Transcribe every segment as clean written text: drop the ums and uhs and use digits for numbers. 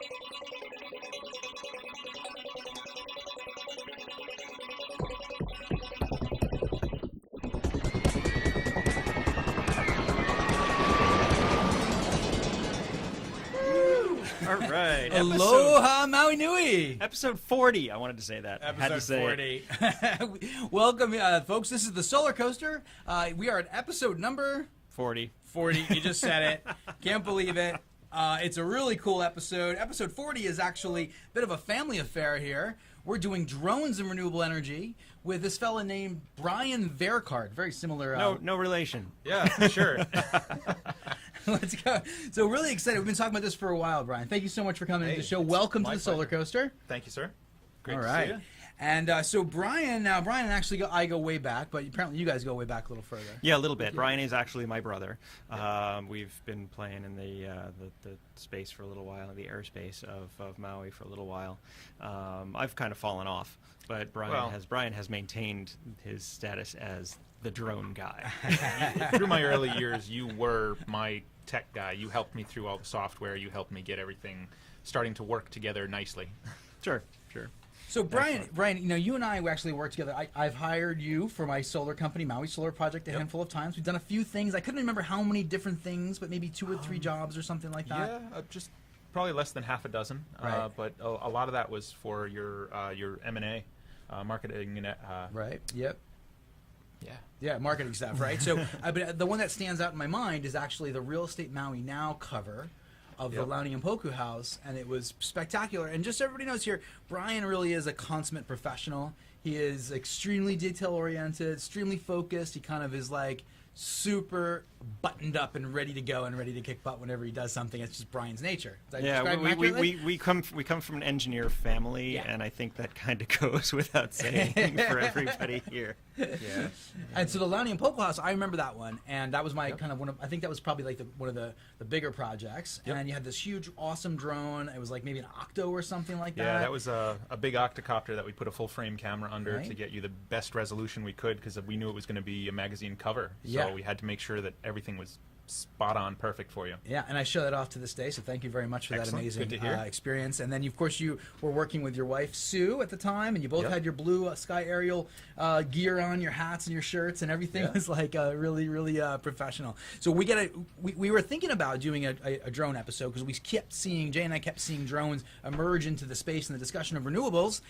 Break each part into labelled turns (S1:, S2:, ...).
S1: All right.
S2: Aloha Maui Nui.
S1: Episode 40. I wanted to say that.
S2: Episode
S1: I had to say
S2: 40. Welcome, folks. This is the Solar Coaster. We are at episode number
S1: 40.
S2: 40. You just said it. Can't believe it. It's a really cool episode. Episode 40 is actually a bit of a family affair here. We're doing drones and renewable energy with this fella named Brian Verkaart. Very similar.
S1: No relation.
S3: Yeah, sure.
S2: Let's go. So really excited. We've been talking about this for a while, Brian. Thank you so much for coming to the show. Welcome to the Solar Coaster.
S3: Thank you, sir. Great
S2: All
S3: to
S2: right.
S3: see you.
S2: And so Brian and actually I go way back, but apparently you guys go way back a little further.
S1: Yeah, a little bit. Brian is actually my brother. We've been playing in the space for a little while, in the airspace of Maui for a little while. I've kind of fallen off, but Brian has maintained his status as the drone guy.
S3: Through my early years, you were my tech guy. You helped me through all the software. You helped me get everything starting to work together nicely.
S1: Sure.
S2: So Brian, you and I actually worked together. I've hired you for my solar company, Maui Solar Project, a handful of times. We've done a few things. I couldn't remember how many different things, but maybe 2 or 3 jobs or something like that.
S3: Yeah, just probably less than half a dozen.
S2: Right.
S3: But a lot of that was for your M&A, marketing.
S2: Right. Yep.
S3: Yeah.
S2: Yeah, marketing stuff, right? So, but the one that stands out in my mind is actually the Real Estate Maui Now cover of the Launi and Poku house, and it was spectacular. And just so everybody knows here, Brian really is a consummate professional. He is extremely detail-oriented, extremely focused. He kind of is like super buttoned up and ready to go and ready to kick butt whenever he does something. It's just Brian's nature.
S1: Yeah, we come from an engineer family, and I think that kind of goes without saying for everybody here.
S3: Yeah.
S2: And so the Launi and Poku house, I remember that one, and that was my kind of I think that was probably like one of the bigger projects. And you had this huge, awesome drone. It was like maybe an Octo or something like that.
S3: Yeah, that was a big octocopter that we put a full frame camera under to get you the best resolution we could, because we knew it was going to be a magazine cover. So we had to make sure that everything was spot on perfect for you.
S2: Yeah, and I show that off to this day, so thank you very much for that amazing experience. And then, of course, you were working with your wife, Sue, at the time, and you both had your blue Sky Aerial gear on, your hats and your shirts, and everything was like really, really professional. So we were thinking about doing a drone episode, because Jay and I kept seeing drones emerge into the space in the discussion of renewables.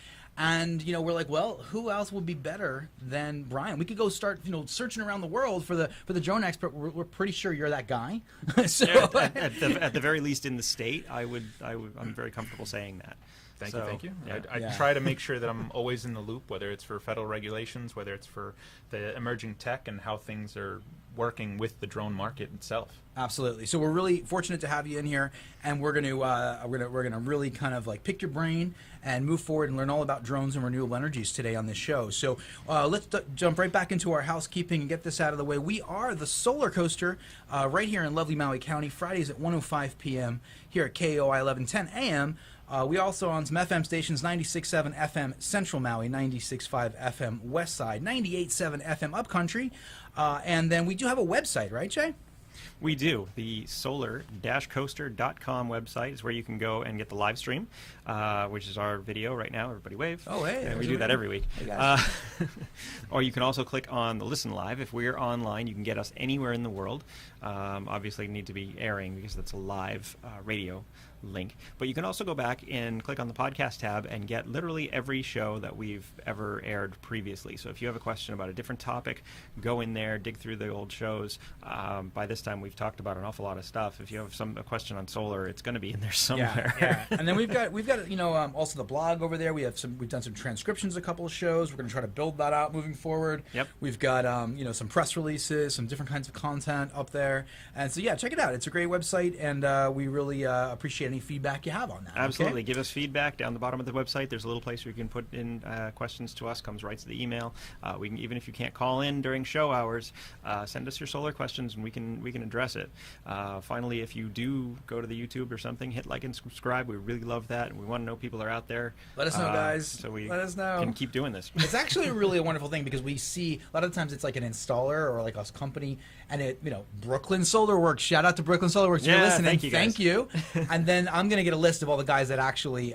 S2: And, we're like, well, who else would be better than Brian? We could go start, searching around the world for the drone expert. We're pretty sure you're that guy. So
S1: at the very least in the state, I'm very comfortable saying that.
S3: Thank you.
S1: Yeah.
S3: I try to make sure that I'm always in the loop, whether it's for federal regulations, whether it's for the emerging tech and how things are working with the drone market itself.
S2: Absolutely. So we're really fortunate to have you in here, and we're gonna really kind of like pick your brain and move forward and learn all about drones and renewable energies today on this show. So let's jump right back into our housekeeping and get this out of the way. We are the Solar Coaster right here in lovely Maui County, Fridays at 1:05 p.m. here at KOI 1110 AM. We also on some FM stations, 96.7 FM Central Maui, 96.5 FM West Side, 98.7 FM Upcountry, and then we do have a website, right, Jay?
S1: We do. The solar-coaster.com website is where you can go and get the live stream, which is our video right now. Everybody wave.
S2: Oh, hey.
S1: And we do that every week. Or you can also click on the Listen Live. If we're online, you can get us anywhere in the world. Obviously, you need to be airing because that's a live radio link. But you can also go back and click on the podcast tab and get literally every show that we've ever aired previously. So if you have a question about a different topic, go in there, dig through the old shows. By this time, we've talked about an awful lot of stuff. If you have a question on solar, it's going to be in there somewhere.
S2: Yeah. And then we've got also the blog over there. We've done some transcriptions, a couple of shows. We're going to try to build that out moving forward.
S1: Yep.
S2: We've got some press releases, some different kinds of content up there. And so check it out. It's a great website, and we really appreciate any feedback you have on that.
S1: Absolutely.
S2: Okay?
S1: Give us feedback. Down the bottom of the website, there's a little place where you can put in questions to us. Comes right to the email. We can, even if you can't call in during show hours, send us your solar questions, and we can address it. Finally, if you do go to the YouTube or something, hit like and subscribe. We really love that, and we want to know people are out there.
S2: Let us know, guys.
S1: So we
S2: Let us know.
S1: can keep doing this.
S2: It's actually really a wonderful thing, because we see a lot of times it's like an installer or like a company, and Brooklyn Solar Works. Shout out to Brooklyn Solar Works. You're listening.
S1: Thank you.
S2: And then then I'm going to get a list of all the guys that actually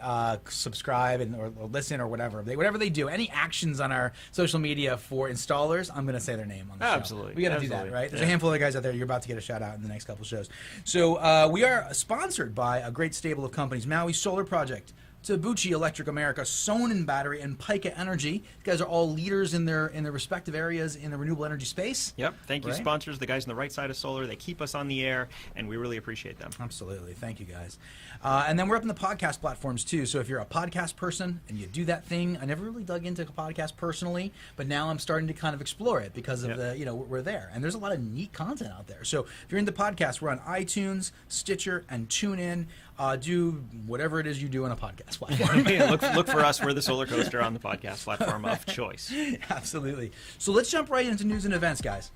S2: subscribe or listen or whatever they do. Any actions on our social media for installers, I'm going to say their name on the show.
S1: Absolutely.
S2: We got to do that, right? There's a handful of guys out there. You're about to get a shout out in the next couple shows. So we are sponsored by a great stable of companies: Maui Solar Project, Tabuchi Electric America, Sonnen Battery, and Pika Energy. These guys are all leaders in their respective areas in the renewable energy space.
S1: Yep. Thank you, sponsors, the guys on the right side of solar. They keep us on the air, and we really appreciate them.
S2: Absolutely. Thank you, guys. And then we're up in the podcast platforms, too. So if you're a podcast person and you do that thing, I never really dug into a podcast personally, but now I'm starting to kind of explore it because of we're there. And there's a lot of neat content out there. So if you're into podcasts, we're on iTunes, Stitcher, and TuneIn. Do whatever it is you do on a podcast platform.
S1: look for us. We're the Solar Coaster on the podcast platform of choice.
S2: Absolutely. So let's jump right into news and events, guys.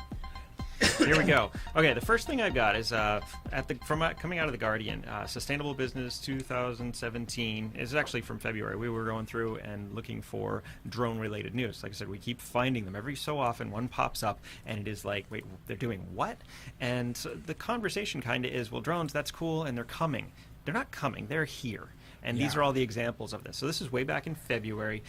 S1: Here we go. Okay, the first thing I've got is coming out of the Guardian, Sustainable Business 2017 is actually from February. We were going through and looking for drone-related news. Like I said, we keep finding them every so often. One pops up, and it is like, wait, they're doing what? And so the conversation kind of is, well, drones, that's cool, and they're coming. They're not coming. They're here. And these are all the examples of this. So this is way back in February.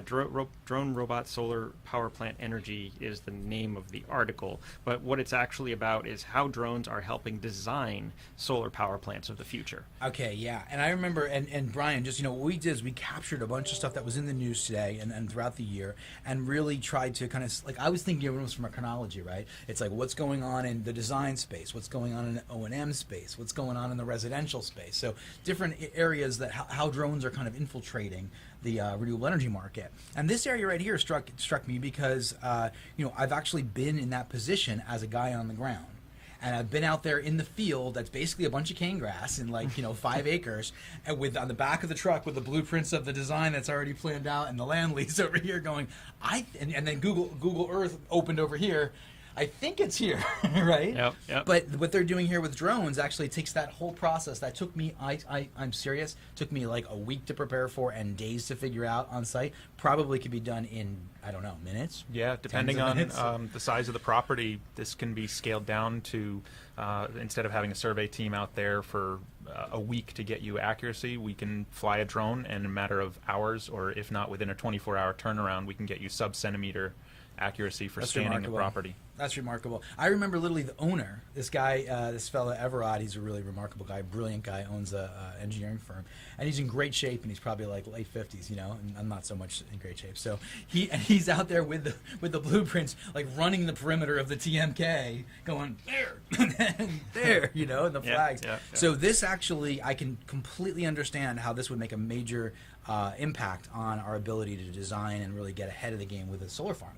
S1: Drone Robot Solar Power Plant Energy is the name of the article. But what it's actually about is how drones are helping design solar power plants of the future.
S2: Okay, yeah. And I remember, and Brian, just, what we did is we captured a bunch of stuff that was in the news today and throughout the year and really tried to kind of, like, I was thinking of it was from a chronology, right? It's like what's going on in the design space, what's going on in the O&M space, what's going on in the residential space. So different areas that how drones are kind of infiltrating the renewable energy market. And this area right here struck me because I've actually been in that position as a guy on the ground. And I've been out there in the field that's basically a bunch of cane grass in 5 acres, and on the back of the truck with the blueprints of the design that's already planned out and the land lease over here going, and then Google Earth opened over here. I think it's here, right?
S1: Yep.
S2: But what they're doing here with drones actually takes that whole process that took me, I'm serious, took me like a week to prepare for and days to figure out on site. Probably could be done in, I don't know, minutes?
S3: Yeah, depending on the size of the property, this can be scaled down to, instead of having a survey team out there for a week to get you accuracy, we can fly a drone and in a matter of hours, or if not within a 24-hour turnaround, we can get you sub-centimeter accuracy for scanning the property.
S2: That's remarkable. I remember literally the owner, this guy, this fella Everard. He's a really remarkable guy, brilliant guy, owns a engineering firm, and he's in great shape, and he's probably like late 50s, and I'm not so much in great shape. So he's out there with the blueprints, like running the perimeter of the TMK, going there, and there, and the flags.
S1: Yeah.
S2: So this actually, I can completely understand how this would make a major impact on our ability to design and really get ahead of the game with a solar farm.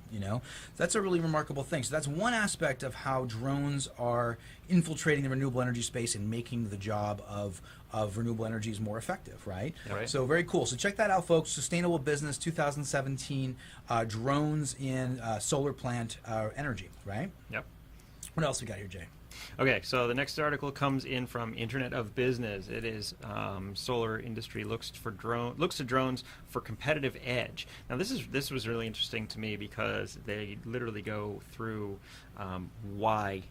S2: That's a really remarkable thing. So that's one aspect of how drones are infiltrating the renewable energy space and making the job of renewable energies more effective, right?
S1: Right.
S2: So very cool. So check that out, folks. Sustainable Business 2017, drones in solar plant energy, right?
S1: Yep.
S2: What else we got here, Jay?
S1: Okay, so the next article comes in from Internet of Business. It is solar industry looks to drones for competitive edge. Now this was really interesting to me because they literally go through why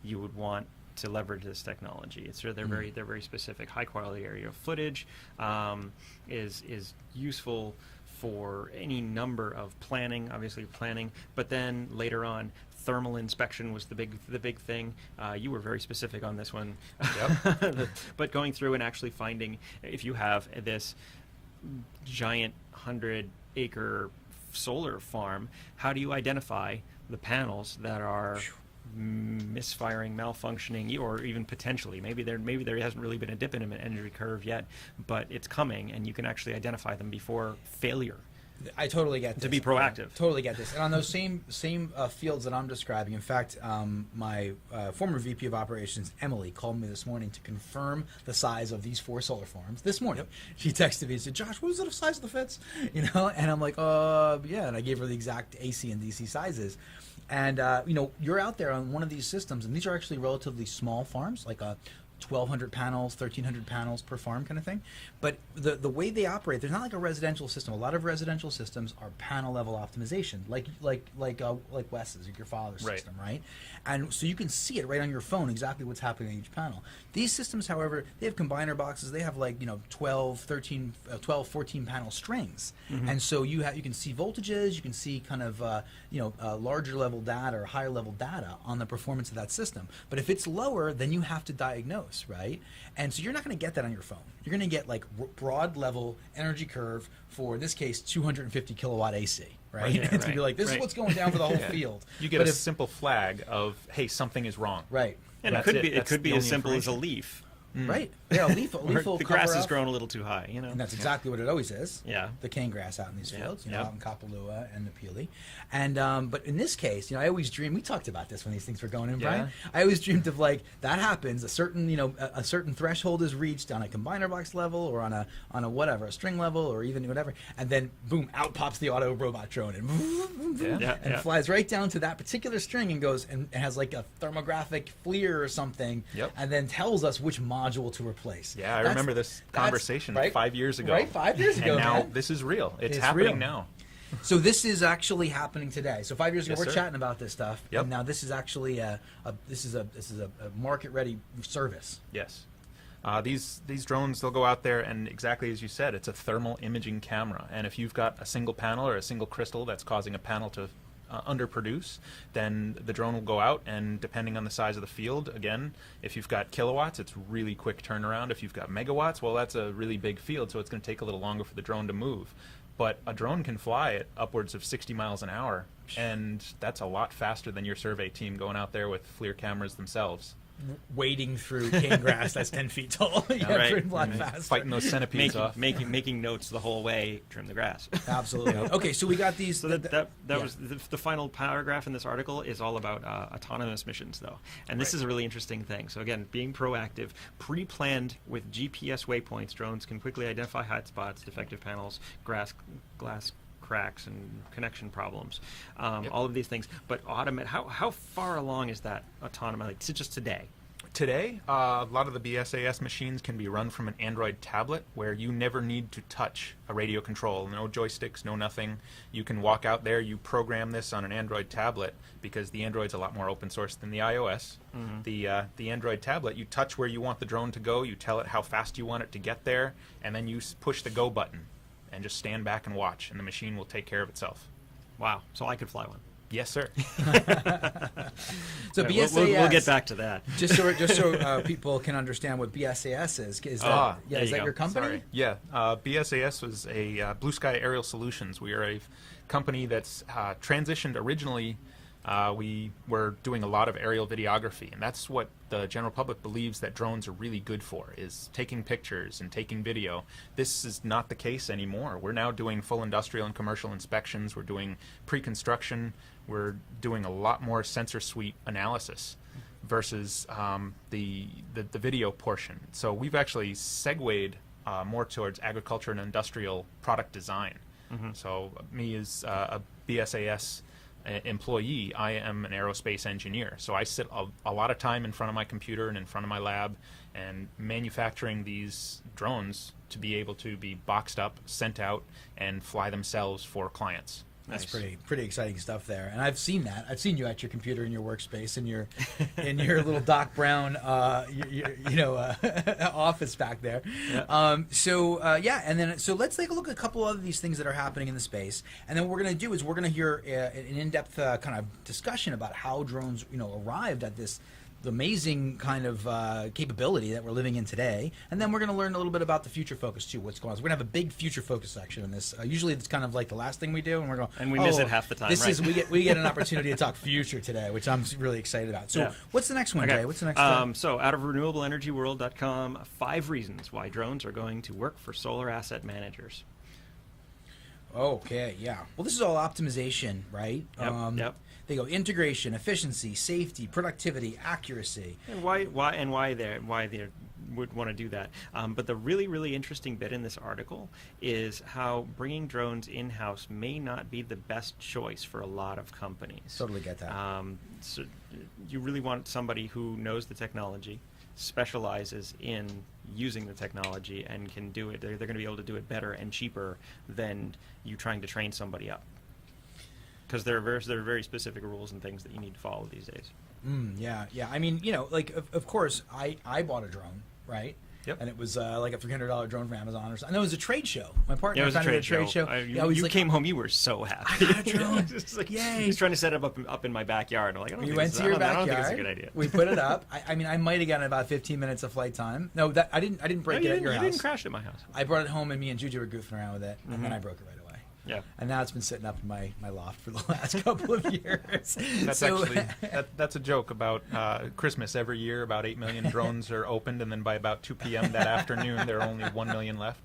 S1: you would want to leverage this technology. They're very specific. High quality area footage is useful for any number of planning, but then later on, thermal inspection was the big thing. You were very specific on this one.
S3: Yep.
S1: But going through and actually finding, if you have this giant 100-acre solar farm, how do you identify the panels that are misfiring, malfunctioning, or even potentially maybe there hasn't really been a dip in an energy curve yet, but it's coming, and you can actually identify them before failure.
S2: I totally get this.
S1: To be proactive.
S2: Totally get this. And on those same fields that I'm describing, in fact, my former VP of Operations, Emily, called me this morning to confirm the size of these 4 solar farms. This morning, she texted me and said, "Josh, what was the size of the fence?" And I'm like, yeah. And I gave her the exact AC and DC sizes. And, you're out there on one of these systems, and these are actually relatively small farms, like a 1,200 panels, 1,300 panels per farm kind of thing. But the way they operate, there's not like a residential system. A lot of residential systems are panel level optimization, like Wes's, like your father's system, right? And so you can see it right on your phone exactly what's happening in each panel. These systems, however, they have combiner boxes. They have like 12, 14 panel strings, and so you can see voltages, you can see kind of larger level data or higher level data on the performance of that system. But if it's lower, then you have to diagnose, right? And so you're not going to get that on your phone. You're going to get like broad level energy curve for, in this case, 250 kilowatt AC, right? It's going to be like, this is what's going down for the whole field.
S3: You get a simple flag of, hey, something is wrong.
S2: Right.
S1: And it could be as simple as a leaf.
S2: Right. Yeah, a leaf will
S1: the grass has grown a little too high,
S2: And that's exactly what it always is.
S1: Yeah.
S2: The cane grass out in these fields, out in Kapalua and the Pili. And but in this case, I always dream, we talked about this when these things were going in, Brian. I always dreamed of like that happens, a certain, a certain threshold is reached on a combiner box level or on a whatever, a string level or even whatever, and then boom, out pops the auto robot drone and flies right down to that particular string and goes and has like a thermographic FLIR or something, and then tells us which module to replace.
S3: Yeah, I remember this conversation 5 years ago.
S2: Right, 5 years ago.
S3: And now this is real. It's happening
S2: real.
S3: now.
S2: So this is actually happening today. So 5 years ago, we're chatting about this stuff,
S3: Yep.
S2: and now this is actually a market ready service.
S3: Yes. These drones, they'll go out there and exactly as you said, it's a thermal imaging camera. And if you've got a single panel or a single crystal that's causing a panel to underproduce, then the drone will go out and depending on the size of the field, again, if you've got kilowatts, it's really quick turnaround. If you've got megawatts, well, that's a really big field, so it's going to take a little longer for the drone to move. But a drone can fly at upwards of 60 miles an hour, and that's a lot faster than your survey team going out there with FLIR cameras themselves.
S2: Wading through cane grass that's 10 feet tall. Fast.
S3: Fighting those centipedes off.
S1: Making notes the whole way, trim the grass.
S2: Absolutely. Okay, so we got these.
S1: So that was the final paragraph in this article is all about autonomous missions, though. And this is a really interesting thing. So again, being proactive, pre-planned with GPS waypoints, drones can quickly identify hotspots, defective panels, glass cracks and connection problems, all of these things. But how far along is that autonomous, like just today?
S3: Today, a lot of the BSAS machines can be run from an Android tablet where you never need to touch a radio control. No joysticks, no nothing. You can walk out there, you program this on an Android tablet because the Android's a lot more open source than the iOS. The Android tablet, you touch where you want the drone to go, you tell it how fast you want it to get there, and then you push the go button and just stand back and watch, and the machine will take care of itself.
S1: Wow. So I could fly one.
S3: Yes, sir.
S2: So BSAS.
S1: We'll get back to that.
S2: Just so people can understand what BSAS is. Is that your company?
S3: Sorry. Yeah. BSAS was a Blue Sky Aerial Solutions. We are a company that's transitioned originally. We were doing a lot of aerial videography, and that's what the general public believes that drones are really good for, is taking pictures and taking video. This is not the case anymore. We're now doing full industrial and commercial inspections. We're doing pre-construction. We're doing a lot more sensor suite analysis versus the video portion. So we've actually segued more towards agriculture and industrial product design. So me as a BSAS employee, I am an aerospace engineer. So I sit a lot of time in front of my computer and in front of my lab and manufacturing these drones to be able to be boxed up, sent out, and fly themselves for clients.
S2: That's pretty exciting stuff there, and I've seen that. I've seen you at your computer in your workspace in your little Doc Brown office back there. Yeah. So let's take a look at a couple of these things that are happening in the space, and then what we're going to do is we're going to hear an in-depth kind of discussion about how drones arrived at this amazing kind of capability that we're living in today, and then we're going to learn a little bit about the future focus too, what's going on. So we're going to have a big future focus section in this. Usually it's kind of like the last thing we do, and we're going,
S1: and we miss it half the time.
S2: We get an opportunity to talk future today, which I'm really excited about. So what's the next one, Jay? What's the next one?
S1: So out of renewableenergyworld.com, 5 reasons why drones are going to work for solar asset managers.
S2: Okay, yeah. Well, this is all optimization, right?
S1: Yep.
S2: They go integration, efficiency, safety, productivity, accuracy.
S1: And why they would want to do that. But the really, really interesting bit in this article is how bringing drones in-house may not be the best choice for a lot of companies.
S2: Totally get that.
S1: So you really want somebody who knows the technology, specializes in using the technology and can do it, they're going to be able to do it better and cheaper than you trying to train somebody up. Because there are very specific rules and things that you need to follow these days.
S2: Yeah. I mean, like, of course, I bought a drone, right?
S1: Yep.
S2: And it was like a $300 drone from Amazon or something. And it was a trade show. My partner
S1: it was a
S2: founded
S1: trade show. You came home, you were so happy.
S2: I got a drone.
S1: Like,
S2: yay.
S1: He's trying to set it up in my backyard. I'm like,
S2: We went to your backyard.
S1: I don't think it's a good idea.
S2: We put it up. I mean, I might have gotten about 15 minutes of flight time. No, I didn't break it at your house.
S1: You didn't crash it at my house.
S2: I brought it home, and me and Juju were goofing around with it, and then I broke it right away.
S1: Yeah.
S2: And now it's been sitting up in my loft for the last couple of years.
S3: That's a joke about Christmas. Every year, about 8 million drones are opened, and then by about 2 p.m. that afternoon, there are only 1 million left.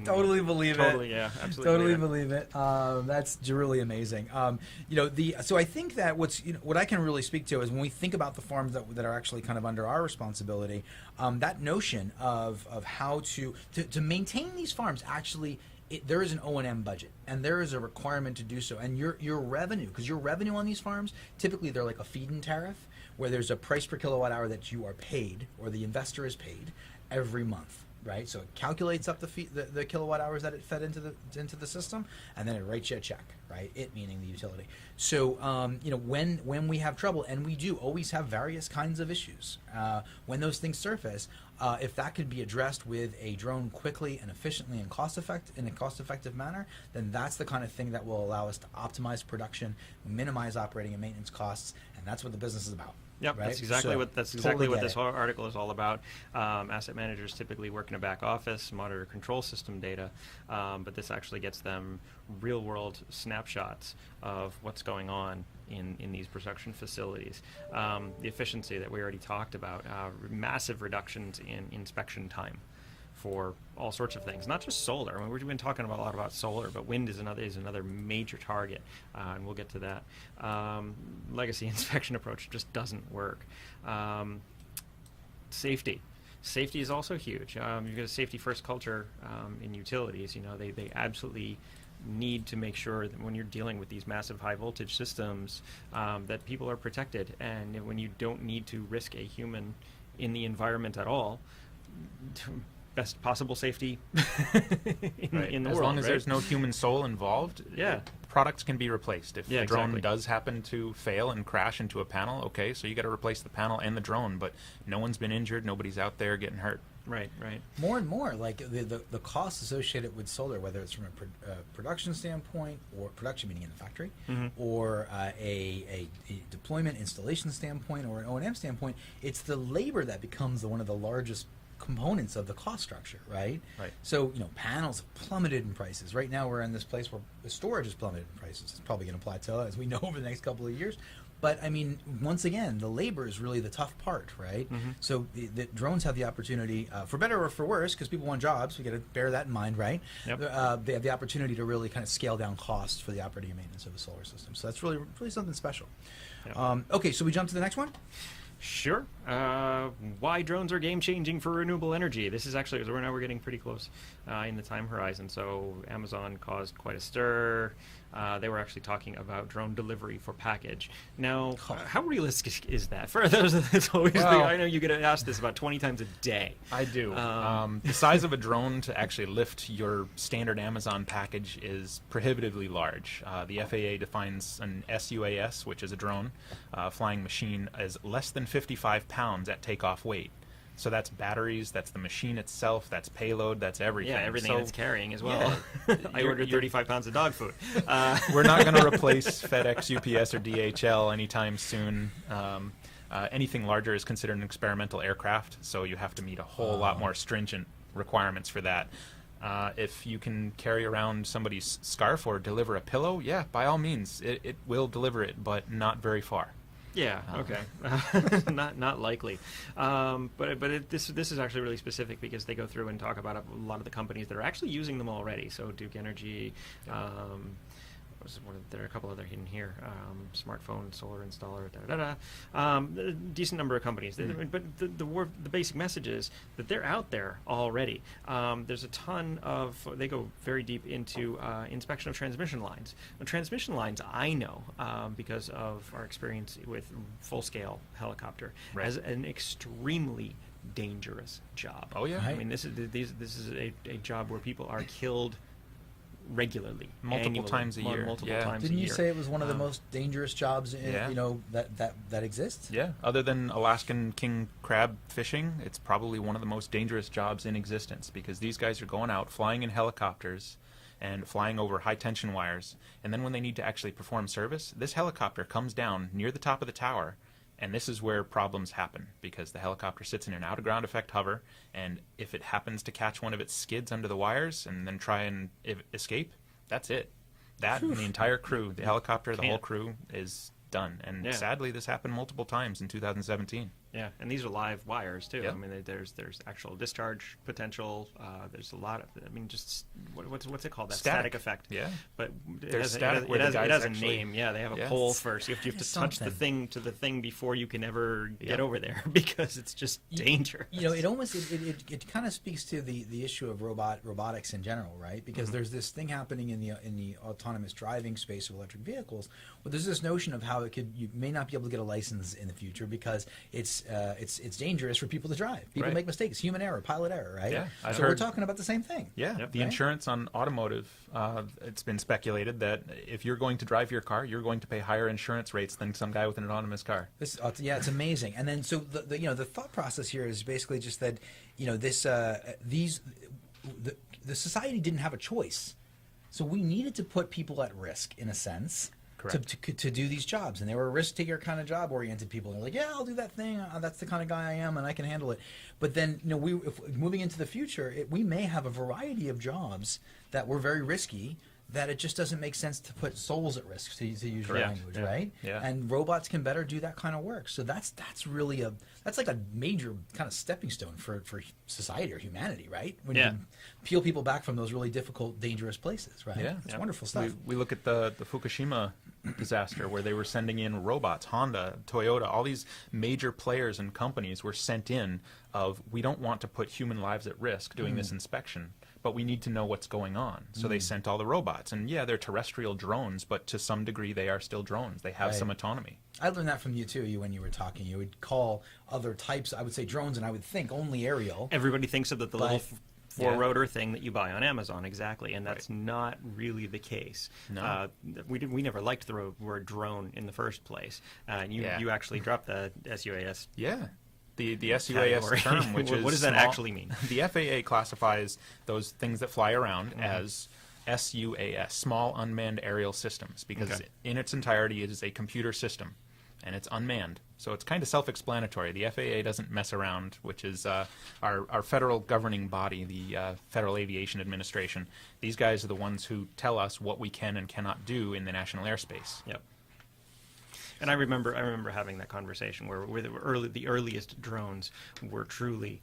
S2: Totally believe it.
S1: Totally, yeah, absolutely.
S2: Totally believe it. That's really amazing. So I think that what I can really speak to is when we think about the farms that are actually kind of under our responsibility, that notion of how to maintain these farms actually. There is an O&M budget, and there is a requirement to do so. And your revenue, because your revenue on these farms, typically they're like a feed-in tariff, where there's a price per kilowatt hour that you are paid, or the investor is paid, every month, right? So it calculates up the kilowatt hours that it fed into the system, and then it writes you a check, right? It meaning the utility. So when we have trouble, and we do always have various kinds of issues, when those things surface. If that could be addressed with a drone quickly and efficiently and in a cost-effective manner, then that's the kind of thing that will allow us to optimize production, minimize operating and maintenance costs, and that's what the business is about.
S1: Yep,
S2: right?
S1: That's exactly what this whole article is all about. Asset managers typically work in a back office, monitor control system data, but this actually gets them real-world snapshots of what's going on in these production facilities. The efficiency that we already talked about, massive reductions in inspection time for all sorts of things, not just solar. I mean, we've been talking a lot about solar, but wind is another major target, and we'll get to that. Legacy inspection approach just doesn't work. Safety is also huge. You've got a safety-first culture in utilities. They absolutely need to make sure that when you're dealing with these massive high-voltage systems, that people are protected, and when you don't need to risk a human in the environment at all, best possible safety in the world.
S3: As long as there's no human soul involved, products can be replaced. If the drone does happen to fail and crash into a panel, okay, so you got to replace the panel and the drone, but no one's been injured, nobody's out there getting hurt.
S1: Right.
S2: More and more, like the costs associated with solar, whether it's from a production standpoint, or production meaning in the factory, or a deployment installation standpoint, or an O&M standpoint, it's the labor that becomes one of the largest components of the cost structure, right? So, panels have plummeted in prices. Right now we're in this place where the storage has plummeted in prices. It's probably going to plateau, as we know, over the next couple of years. But, I mean, once again, the labor is really the tough part, right? So the drones have the opportunity, for better or for worse, because people want jobs, we got to bear that in mind, right? They have the opportunity to really kind of scale down costs for the operating and maintenance of a solar system. So that's really something special. Okay, so we jump to the next one?
S1: Sure. Why drones are game-changing for renewable energy. This is actually, we're getting pretty close in the time horizon. So Amazon caused quite a stir. They were actually talking about drone delivery for package. Now, how realistic is that? For those, it's always I know you get asked this about 20 times a day.
S3: I do. The size of a drone to actually lift your standard Amazon package is prohibitively large. The FAA defines an SUAS, which is a drone, flying machine, as less than 55 pounds at takeoff weight. So that's batteries, that's the machine itself, that's payload, that's everything.
S1: Yeah, everything it's carrying as well. Yeah. I ordered 35 pounds of dog food.
S3: We're not going to replace FedEx, UPS, or DHL anytime soon. Anything larger is considered an experimental aircraft, so you have to meet a whole lot more stringent requirements for that. If you can carry around somebody's scarf or deliver a pillow, yeah, by all means, it will deliver it, but not very far.
S1: Yeah. Okay. Not likely. This is actually really specific because they go through and talk about a lot of the companies that are actually using them already. So Duke Energy, there are a couple other hidden here. Smartphone, solar installer, a decent number of companies. But the basic message is that they're out there already. There's a ton of, they go very deep into inspection of transmission lines. Now, transmission lines, I know, because of our experience with full-scale helicopter, as an extremely dangerous job.
S3: Oh yeah,
S1: I mean, this is a job where people are killed regularly,
S3: multiple times a year.
S2: Didn't you say it was one of the most dangerous jobs that exists?
S3: Yeah. Other than Alaskan king crab fishing, it's probably one of the most dangerous jobs in existence, because these guys are going out flying in helicopters and flying over high tension wires, and then when they need to actually perform service, this helicopter comes down near the top of the tower. And this is where problems happen, because the helicopter sits in an out-of-ground effect hover, and if it happens to catch one of its skids under the wires and then try and escape, that's it. That and the entire crew, the helicopter, the whole crew is done. And sadly, this happened multiple times in 2017.
S1: Yeah, and these are live wires too.
S3: Yep.
S1: I mean, there's actual discharge potential. There's a lot of, I mean, just what's it called? That static effect.
S3: Yeah,
S1: but
S3: it
S1: has a name. Yeah, they have a pole first. You have to touch the thing before you can ever get over there, because it's just dangerous.
S2: It almost it kind of speaks to the issue of robotics in general, right? Because there's this thing happening in the autonomous driving space of electric vehicles, where there's this notion of how you may not be able to get a license in the future because it's dangerous for people to drive. People make mistakes, human error, pilot error, right?
S3: Yeah,
S2: so we're talking about the same thing.
S3: Yeah, the insurance on automotive, it's been speculated that if you're going to drive your car, you're going to pay higher insurance rates than some guy with an autonomous car.
S2: It's amazing. And then so the thought process here is basically just that the society didn't have a choice, so we needed to put people at risk in a sense. To do these jobs, and they were risk-taker kind of job-oriented people. They're like, yeah, I'll do that thing. That's the kind of guy I am, and I can handle it. But then, if moving into the future, we may have a variety of jobs that were very risky, that it just doesn't make sense to put souls at risk, to use your language, right?
S3: Yeah.
S2: And robots can better do that kind of work. So that's really that's like a major kind of stepping stone for society or humanity, right? When you peel people back from those really difficult, dangerous places, right?
S3: Yeah,
S2: it's wonderful stuff.
S3: We look at the Fukushima disaster, where they were sending in robots. Honda, Toyota, all these major players and companies were sent in of, we don't want to put human lives at risk doing this inspection, but we need to know what's going on. So they sent all the robots. And yeah, they're terrestrial drones, but to some degree they are still drones. They have some autonomy.
S2: I learned that from you too. When you were talking, you would call other types, I would say drones, and I would think only aerial.
S1: Everybody thinks of the little four-rotor thing that you buy on Amazon, exactly, and that's not really the case.
S3: No.
S1: We never liked the word drone in the first place. You actually dropped the SUAS.
S3: Yeah. The SUAS term, which is
S1: what does that actually mean?
S3: The FAA classifies those things that fly around as SUAS, Small Unmanned Aerial Systems, because in its entirety it is a computer system, and it's unmanned. So it's kind of self-explanatory. The FAA doesn't mess around, which is our federal governing body, the Federal Aviation Administration. These guys are the ones who tell us what we can and cannot do in the national airspace.
S1: Yep. And I remember having that conversation where the earliest drones were truly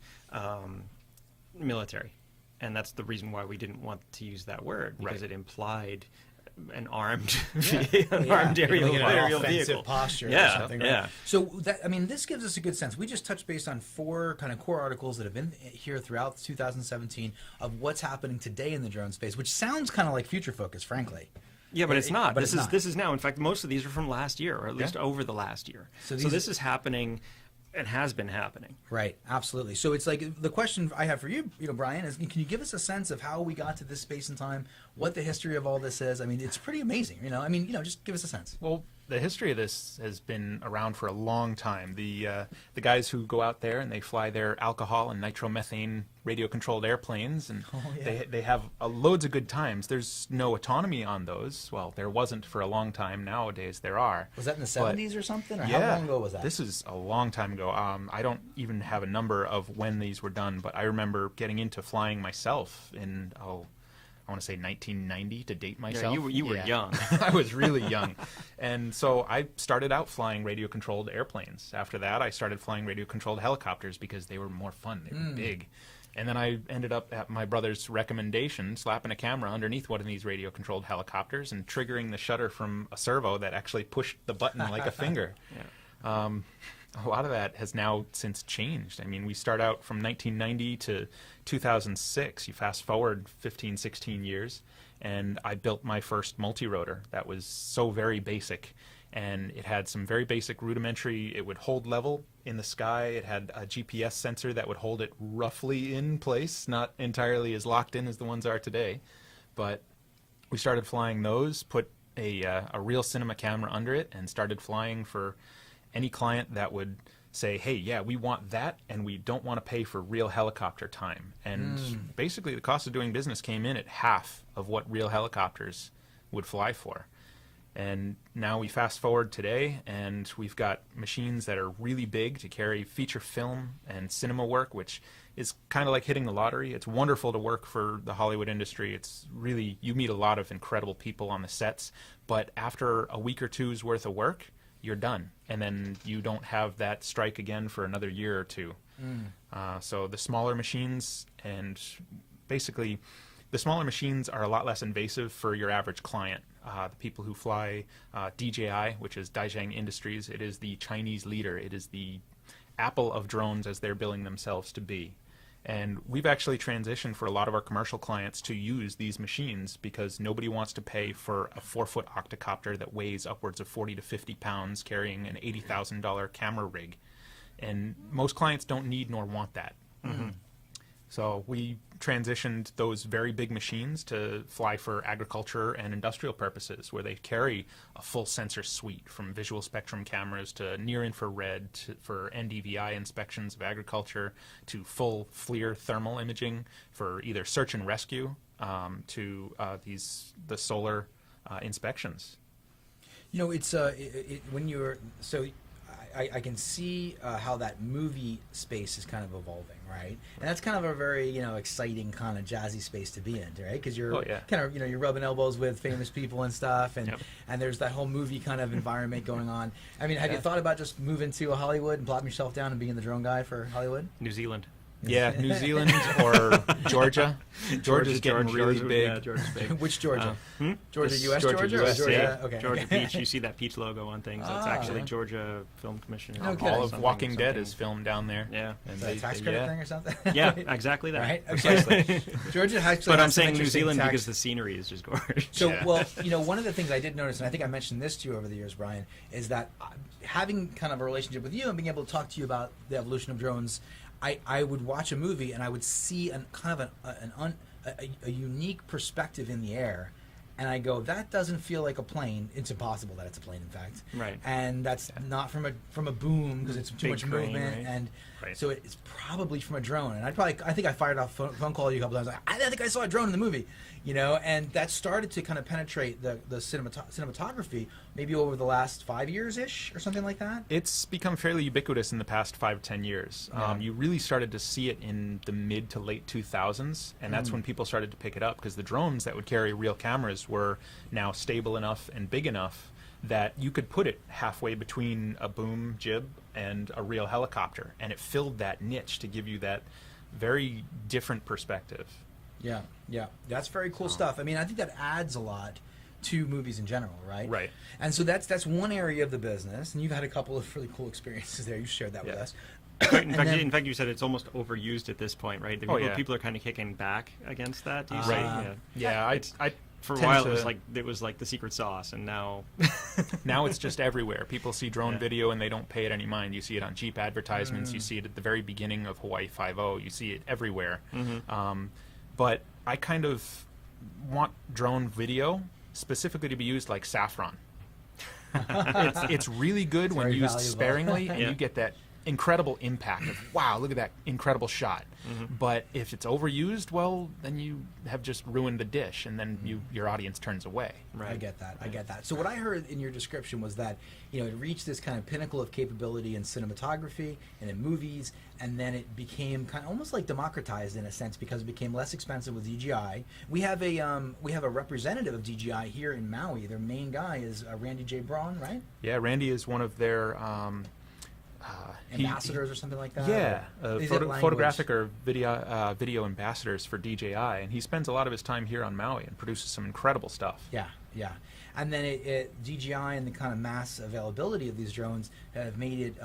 S1: military, and that's the reason why we didn't want to use that word, because it implied an armed aerial vehicle
S2: posture or something. Right? So this gives us a good sense. We just touched base on 4 kind of core articles that have been here throughout 2017 of what's happening today in the drone space, which sounds kind of like future focus, frankly.
S1: Yeah, but it's not. This is now. In fact, most of these are from last year, or at least over the last year. So this is happening. It has been happening.
S2: Right, absolutely. So it's like, the question I have for you, Brian, is, can you give us a sense of how we got to this space and time, what the history of all this is? I mean, it's pretty amazing. Just give us a sense.
S3: Well, the history of this has been around for a long time. The guys who go out there and they fly their alcohol and nitromethane radio-controlled airplanes, and they have loads of good times. There's no autonomy on those. Well, there wasn't for a long time. Nowadays, there are.
S2: Was that in the 70s or something? Or how long ago was that?
S3: This is a long time ago. I don't even have a number of when these were done, but I remember getting into flying myself in, I want to say 1990 to date myself.
S1: Yeah, you were young.
S3: I was really young. And so I started out flying radio-controlled airplanes. After that, I started flying radio-controlled helicopters because they were more fun. They were big. And then I ended up, at my brother's recommendation, slapping a camera underneath one of these radio-controlled helicopters and triggering the shutter from a servo that actually pushed the button like a finger. Yeah. A lot of that has now since changed. I mean, we start out from 1990 to 2006. You fast forward 15, 16 years, and I built my first multi-rotor that was so very basic. And it had some very basic rudimentary, it would hold level in the sky. It had a GPS sensor that would hold it roughly in place, not entirely as locked in as the ones are today. But we started flying those, put a real cinema camera under it, and started flying for any client that would say, hey, yeah, we want that, and we don't want to pay for real helicopter time. And basically the cost of doing business came in at half of what real helicopters would fly for. And now we fast forward today, and we've got machines that are really big to carry feature film and cinema work, which is kind of like hitting the lottery. It's wonderful to work for the Hollywood industry. It's really, you meet a lot of incredible people on the sets, but after a week or two's worth of work, you're done. And then you don't have that strike again for another year or two. So the smaller machines, and basically the smaller machines are a lot less invasive for your average client. The people who fly DJI, which is Daijing Industries, it is the Chinese leader. It is the Apple of drones, as they're billing themselves to be. And we've actually transitioned for a lot of our commercial clients to use these machines because nobody wants to pay for a 4-foot octocopter that weighs upwards of 40 to 50 pounds carrying an $80,000 camera rig. And most clients don't need nor want that. So we transitioned those very big machines to fly for agriculture and industrial purposes, where they carry a full sensor suite from visual spectrum cameras to near-infrared for NDVI inspections of agriculture to full FLIR thermal imaging for either search and rescue to the solar inspections.
S2: You know, it's when you're so. I can see how that movie space is kind of evolving, right? And that's kind of a very, exciting kind of jazzy space to be in, right? Because you're kind of, you're rubbing elbows with famous people and stuff, and and there's that whole movie kind of environment going on. I mean, have you thought about just moving to Hollywood and plopping yourself down and being the drone guy for Hollywood?
S1: New Zealand.
S3: Yeah, New Zealand or Georgia. Georgia's getting really big.
S1: Yeah, Georgia's big.
S2: Which Georgia? Georgia, U.S.
S3: Georgia?
S2: US,
S1: yeah.
S2: Okay.
S1: Georgia Beach. You see that peach logo on things. That's actually Georgia Film Commission.
S3: All of Walking Dead is filmed down there.
S1: Yeah.
S2: Is that a tax credit thing or something?
S1: Yeah, exactly that.
S2: Right? Precisely. Georgia has
S1: But I'm saying New Zealand because the scenery is just gorgeous.
S2: So, well, one of the things I did notice, and I think I mentioned this to you over the years, Brian, is that having kind of a relationship with you and being able to talk to you about the evolution of drones, I would watch a movie and I would see a unique perspective in the air, and I go, that doesn't feel like a plane. It's impossible that it's a plane, in fact.
S1: Right.
S2: And that's not from a boom because it's too much
S1: crane,
S2: movement,
S1: right?
S2: and so it's probably from a drone. And I think I fired off a phone call to you a couple times. Like, I think I saw a drone in the movie, and that started to kind of penetrate the cinematography maybe over the last 5 years-ish or something like that.
S3: It's become fairly ubiquitous in the past 5 to 10 years. You really started to see it in the mid to late 2000s, and that's when people started to pick it up, because the drones that would carry real cameras were now stable enough and big enough that you could put it halfway between a boom jib and a real helicopter, and it filled that niche to give you that very different perspective.
S2: Yeah, that's very cool stuff. I mean, I think that adds a lot to movies in general, right?
S3: Right.
S2: And so that's one area of the business, and you've had a couple of really cool experiences there. You shared that with us.
S1: In fact, you said it's almost overused at this point, right? People are kind of kicking back against that. Do you see?
S3: I
S1: for a while it was like the secret sauce, and now
S3: now it's just everywhere. People see drone video and they don't pay it any mind. You see it on Jeep advertisements. You see it at the very beginning of Hawaii 5.0. You see it everywhere. But I kind of want drone video specifically to be used like saffron. It's really good when used sparingly, and you get that incredible impact of, wow, look at that incredible shot. But if it's overused, well, then you have just ruined the dish, and then your audience turns away.
S2: Right. I get that. So what I heard in your description was that it reached this kind of pinnacle of capability in cinematography and in movies, and then it became kind of almost like democratized in a sense because it became less expensive with DJI. We have a representative of DJI here in Maui. Their main guy is Randy J. Braun, right?
S3: Yeah, Randy is one of their
S2: ambassadors or something like that?
S3: Yeah, photographic or
S2: video.
S3: video ambassadors for DJI, and he spends a lot of his time here on Maui and produces some incredible stuff.
S2: Yeah, yeah. And then DJI and the kind of mass availability of these drones have made it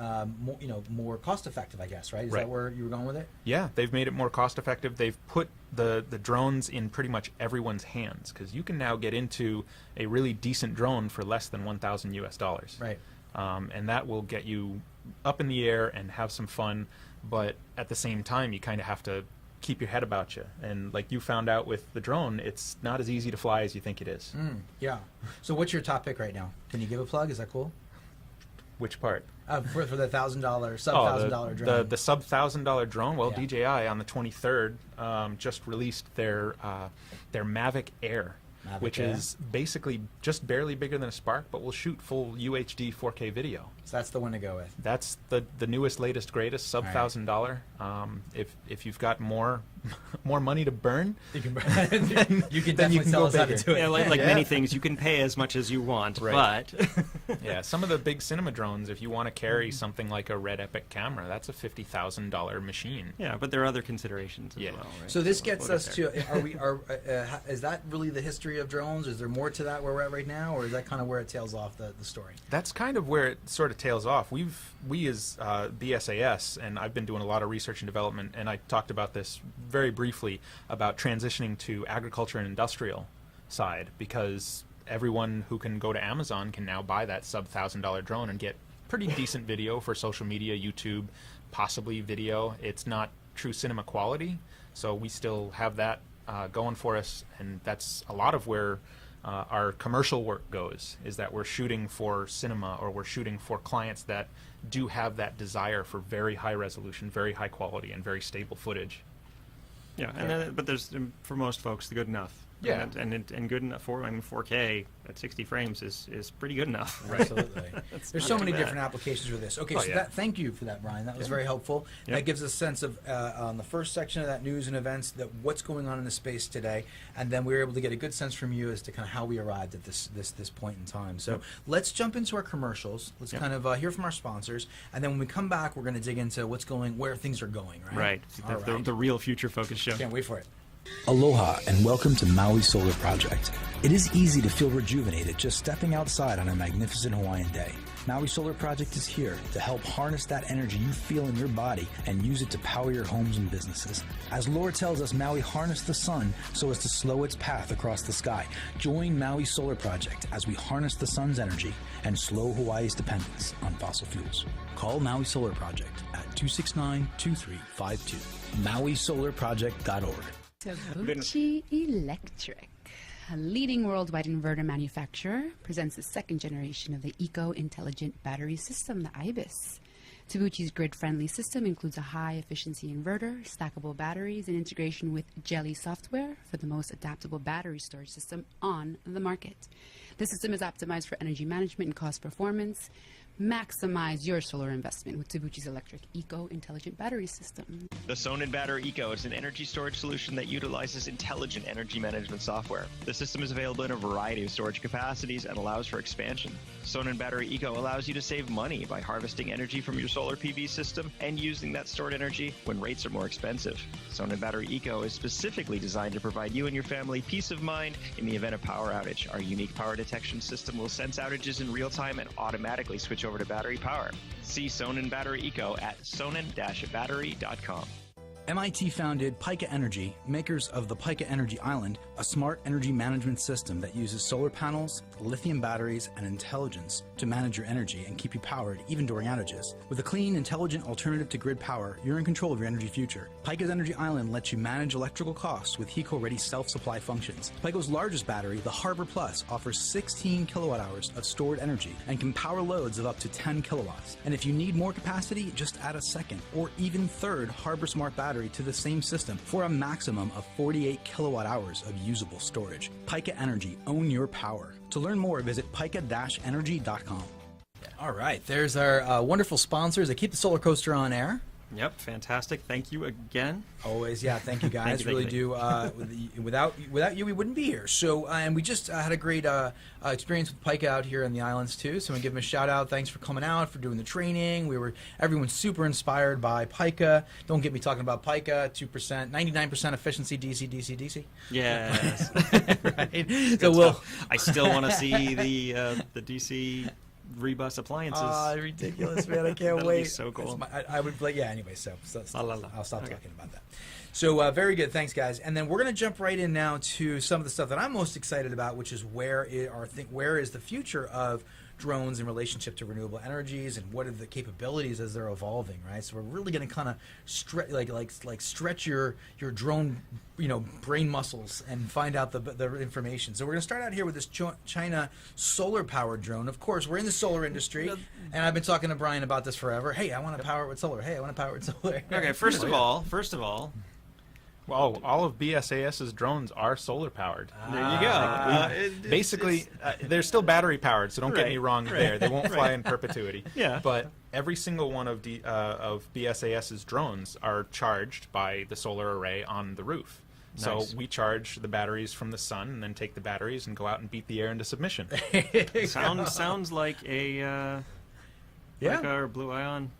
S2: more cost effective, I guess, right? Is that where you were going with it?
S3: Yeah, they've made it more cost effective. They've put the drones in pretty much everyone's hands, because you can now get into a really decent drone for less than $1,000 US.
S2: Right.
S3: And that will get you up in the air and have some fun, but at the same time you kind of have to keep your head about you. And like you found out with the drone, it's not as easy to fly as you think it is.
S2: Yeah. So what's your top pick right now? Can you give a plug? Is that cool?
S3: Which part?
S2: For the $1,000, sub-$1,000 drone.
S3: The sub-$1,000 drone? Well,
S2: Yeah.
S3: DJI on the 23rd just released their Mavic Air, which is basically just barely bigger than a Spark, but will shoot full UHD 4K video.
S2: So that's the one to go with.
S3: That's the newest, latest, greatest, sub $1,000. If you've got more money to burn,
S2: you can definitely sell us to it.
S1: Yeah, like many things, you can pay as much as you want, but
S3: yeah, some of the big cinema drones, if you want to carry something like a Red Epic camera, that's a $50,000 machine.
S1: Yeah, but there are other considerations as well. Right?
S2: So this gets us to: is that really the history of drones? Is there more to that where we're at right now, or is that kind of where it tails off the story?
S3: That's kind of where it sort of tails off. We as BSAS, and I've been doing a lot of research and development, and I talked about this very briefly about transitioning to agriculture and industrial side, because everyone who can go to Amazon can now buy that sub $1,000 drone and get pretty decent video for social media, YouTube, possibly video. It's not true cinema quality, so we still have that going for us, and that's a lot of where our commercial work goes, is that we're shooting for cinema, or we're shooting for clients that do have that desire for very high resolution, very high quality, and very stable footage.
S1: Yeah, but there's, for most folks, the good enough.
S3: Yeah,
S1: and good enough 4K at 60 frames is pretty good enough.
S2: Right. Absolutely. There's so many different applications for this. Okay, thank you for that, Brian. That was very helpful. That gives us a sense of on the first section of that news and events, that what's going on in the space today, and then we were able to get a good sense from you as to kind of how we arrived at this point in time. So let's jump into our commercials. Let's kind of hear from our sponsors, and then when we come back, we're going to dig into where things are going. Right.
S1: The real future focus show.
S2: Can't wait for it.
S4: Aloha and welcome to Maui Solar Project. It is easy to feel rejuvenated just stepping outside on a magnificent Hawaiian day. Maui Solar Project is here to help harness that energy you feel in your body and use it to power your homes and businesses. As lore tells us, Maui harnessed the sun so as to slow its path across the sky. Join Maui Solar Project as we harness the sun's energy and slow Hawaii's dependence on fossil fuels. Call Maui Solar Project at 269-2352. MauiSolarProject.org.
S5: Tabuchi Electric, a leading worldwide inverter manufacturer, presents the second generation of the Eco-Intelligent Battery System, the IBIS. Tabuchi's grid-friendly system includes a high-efficiency inverter, stackable batteries, and integration with Jelly software for the most adaptable battery storage system on the market. The system is optimized for energy management and cost performance. Maximize your solar investment with Tabuchi's electric Eco-Intelligent Battery System.
S6: The Sonnen Battery Eco is an energy storage solution that utilizes intelligent energy management software. The system is available in a variety of storage capacities and allows for expansion. Sonnen Battery Eco allows you to save money by harvesting energy from your solar PV system and using that stored energy when rates are more expensive. Sonnen Battery Eco is specifically designed to provide you and your family peace of mind in the event of power outage. Our unique power detection system will sense outages in real time and automatically switch over to battery power. See Sonnen Battery Eco at sonnen-battery.com.
S4: MIT founded Pika Energy, makers of the Pika Energy Island, a smart energy management system that uses solar panels, lithium batteries, and intelligence to manage your energy and keep you powered even during outages. With a clean, intelligent alternative to grid power, you're in control of your energy future. Pika's Energy Island lets you manage electrical costs with HECO-ready self-supply functions. Pika's largest battery, the Harbor Plus, offers 16 kilowatt hours of stored energy and can power loads of up to 10 kilowatts. And if you need more capacity, just add a second or even third Harbor Smart battery to the same system for a maximum of 48 kilowatt hours of usable storage. Pika Energy, own your power. To learn more, visit pika-energy.com.
S2: All right, there's our wonderful sponsors that keep the solar coaster on air.
S1: Yep, fantastic. Thank you again.
S2: Always, yeah. Thank you, guys.
S1: Thank you,
S2: really do. Without you, we wouldn't be here. So, and we just had a great experience with Pika out here in the islands too. So, we give them a shout out. Thanks for coming out, for doing the training. Everyone's super inspired by Pika. Don't get me talking about Pika. 2%, 99% efficiency. DC.
S1: Yes.
S2: Right. So
S1: I still want to see the DC Rebus appliances.
S2: Ridiculous, man! I can't
S1: That'll
S2: wait.
S1: Be so cool.
S2: I would play. Yeah. Anyway, so I'll stop
S1: Okay.
S2: talking about that. So very good. Thanks, guys. And then we're going to jump right in now to some of the stuff that I'm most excited about, which is where is the future of drones in relationship to renewable energies, and what are the capabilities as they're evolving, right? So we're really going to kind of stretch your drone, brain muscles and find out the information. So we're going to start out here with this China solar powered drone. Of course, we're in the solar industry, and I've been talking to Brian about this forever. Hey, I want to power it with solar. Hey, I want to power it with solar.
S1: Okay, first of all.
S3: Well, all of BSAS's drones are solar powered.
S1: There you go.
S3: Basically, they're still battery powered, so don't get me wrong there. They won't fly in perpetuity.
S1: Yeah.
S3: But every single one of BSAS's drones are charged by the solar array on the roof.
S1: Nice.
S3: So we charge the batteries from the sun and then take the batteries and go out and beat the air into submission.
S1: Sounds like a like our Blue Ion.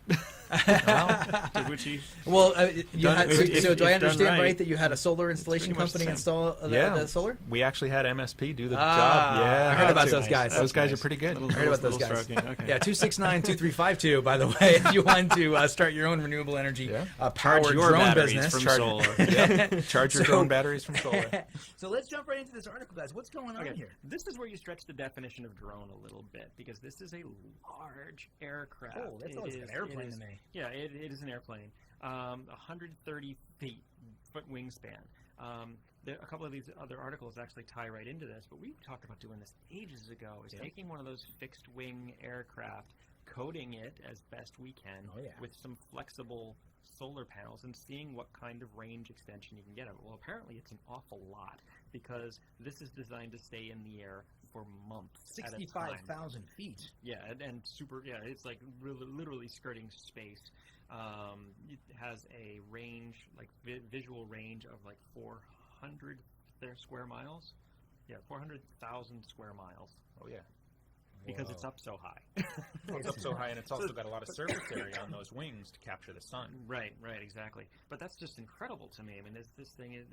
S2: Well, do I understand
S1: right
S2: that you had a solar installation company install the solar?
S3: We actually had MSP do the job. Yeah,
S2: I heard about those guys.
S3: Those guys are pretty good.
S2: I heard about those guys.
S1: Okay.
S2: Yeah, 269-2352, by the way, if you want to start your own renewable energy powered drone business.
S1: From solar.
S3: Charge your drone batteries from solar.
S2: So let's jump right into this article, guys. What's going on here?
S1: This is where you stretch the definition of drone a little bit, because this is a large aircraft.
S2: Oh, that sounds like an airplane to me.
S1: Yeah, it is an airplane. 130 foot wingspan. A couple of these other articles actually tie right into this, but we talked about doing this ages ago, taking one of those fixed wing aircraft, coating it as best we can with some flexible solar panels and seeing what kind of range extension you can get of it. Well, apparently it's an awful lot, because this is designed to stay in the air for months.
S2: 65,000 feet.
S1: Yeah, and super. Yeah, it's like literally skirting space. It has a range, like visual range of like 400 square miles. Yeah, 400,000 square miles.
S3: Oh yeah.
S1: Because it's up so high.
S3: It's up so high, and it's also got a lot of surface area on those wings to capture the sun.
S1: Right, exactly. But that's just incredible to me. I mean, this thing is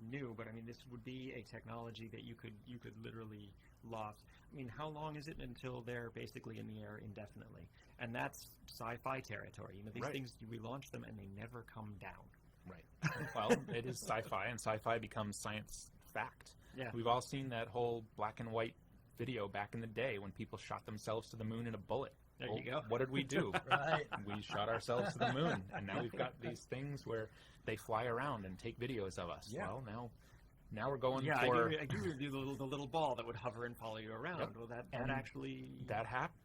S1: new, but I mean, this would be a technology that you could literally loft. I mean, how long is it until they're basically in the air indefinitely? And that's sci-fi territory. These things, we launch them and they never come down.
S3: Right. Well, it is sci-fi, and sci-fi becomes science fact.
S1: Yeah.
S3: We've all seen that whole black and white video back in the day when people shot themselves to the moon in a bullet.
S1: There you go.
S3: What did we do?
S2: Right.
S3: We shot ourselves to the moon, and now we've got these things where they fly around and take videos of us.
S2: Yeah.
S3: Well, now we're going for...
S1: I do the little ball that would hover and follow you around. Yep. Well,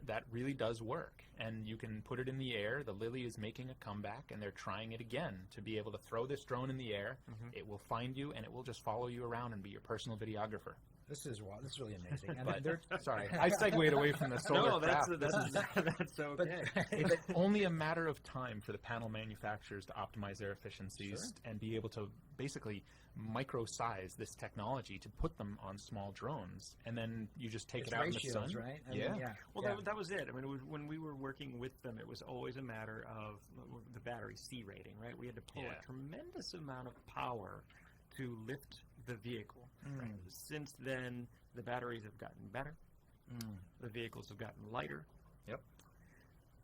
S1: that really does work, and you can put it in the air. The Lily is making a comeback, and they're trying it again to be able to throw this drone in the air. Mm-hmm. It will find you, and it will just follow you around and be your personal videographer.
S2: This is really amazing.
S3: But sorry, I segued away from the solar craft.
S1: That's okay.
S3: It's only a matter of time for the panel manufacturers to optimize their efficiencies and be able to basically micro-size this technology to put them on small drones, and then you just take it out
S2: ratios,
S3: in the sun.
S2: Right?
S1: That was it. I mean, when we were working with them, it was always a matter of the battery C rating, right? We had to pull a tremendous amount of power to lift the vehicle. Right? Since then, the batteries have gotten better. The vehicles have gotten lighter.
S3: Yep.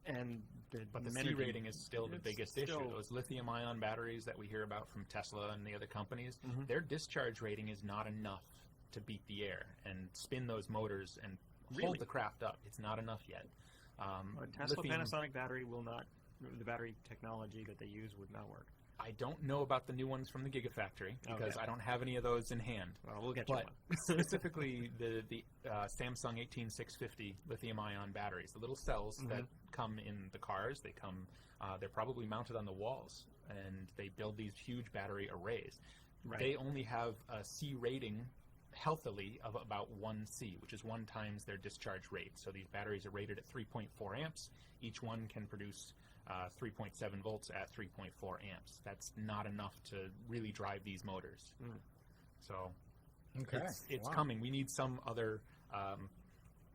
S1: And
S3: the C rating is still the biggest issue. Those lithium-ion batteries that we hear about from Tesla and the other companies, their discharge rating is not enough to beat the air and spin those motors and hold the craft up. It's not enough yet.
S1: Tesla Panasonic battery will not. The battery technology that they use would not work.
S3: I don't know about the new ones from the Gigafactory because I don't have any of those in hand.
S1: Well, we'll get you one.
S3: Specifically, the Samsung 18650 lithium-ion batteries, the little cells that come in the cars, they're probably mounted on the walls, and they build these huge battery arrays. Right. They only have a C rating healthily of about 1C, which is 1 times their discharge rate. So these batteries are rated at 3.4 amps. Each one can produce 3.7 volts at 3.4 amps. That's not enough to really drive these motors. So it's coming. We need some other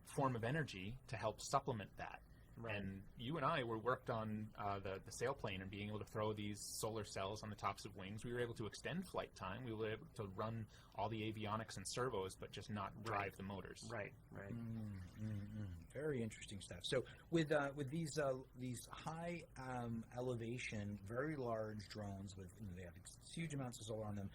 S3: form of energy to help supplement that. Right. And you and I worked on the sailplane and being able to throw these solar cells on the tops of wings. We were able to extend flight time. We were able to run all the avionics and servos, but just not drive the motors.
S1: Right.
S4: Very interesting stuff. So with these high elevation, very large drones with they have huge amounts of solar on them.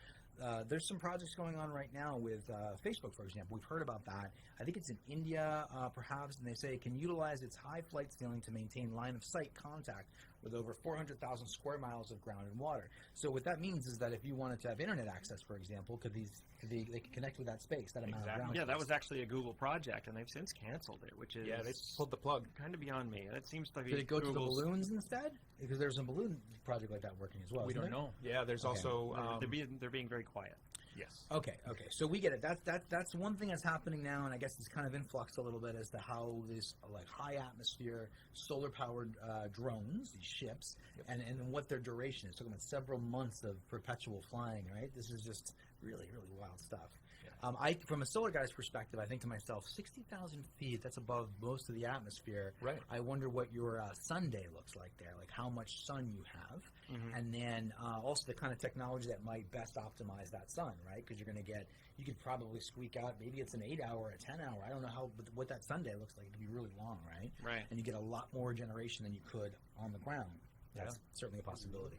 S4: There's some projects going on right now with Facebook, for example. We've heard about that. I think it's in India, perhaps, and they say it can utilize its high flight ceiling to maintain line-of-sight contact with over 400,000 square miles of ground and water. So what that means is that if you wanted to have internet access, for example, they could connect with that space, that amount of ground space.
S1: That was actually a Google project, and they've since canceled it, which is...
S3: Yeah, they pulled the plug.
S1: Kind of beyond me. That seems like...
S4: Did it go to the balloons instead? Because there's a balloon project like that working as well.
S3: We don't know. Yeah, there's also...
S1: They're being very quiet.
S3: Yes.
S4: Okay. So we get it. That's one thing that's happening now, and I guess it's kind of in flux a little bit as to how these like high atmosphere solar powered drones, these ships, and what their duration is. Talking about several months of perpetual flying. Right. This is just really wild stuff. Yeah. From a solar guy's perspective, I think to myself, 60,000 feet. That's above most of the atmosphere.
S3: Right.
S4: I wonder what your sun day looks like there. Like how much sun you have, and then also the kind of technology that might best optimize that sun. Right, because you could probably squeak out, maybe it's an 8-hour, a 10-hour. I don't know what that Sunday looks like. It could be really long, right?
S1: Right.
S4: And you get a lot more generation than you could on the ground. That's certainly a possibility.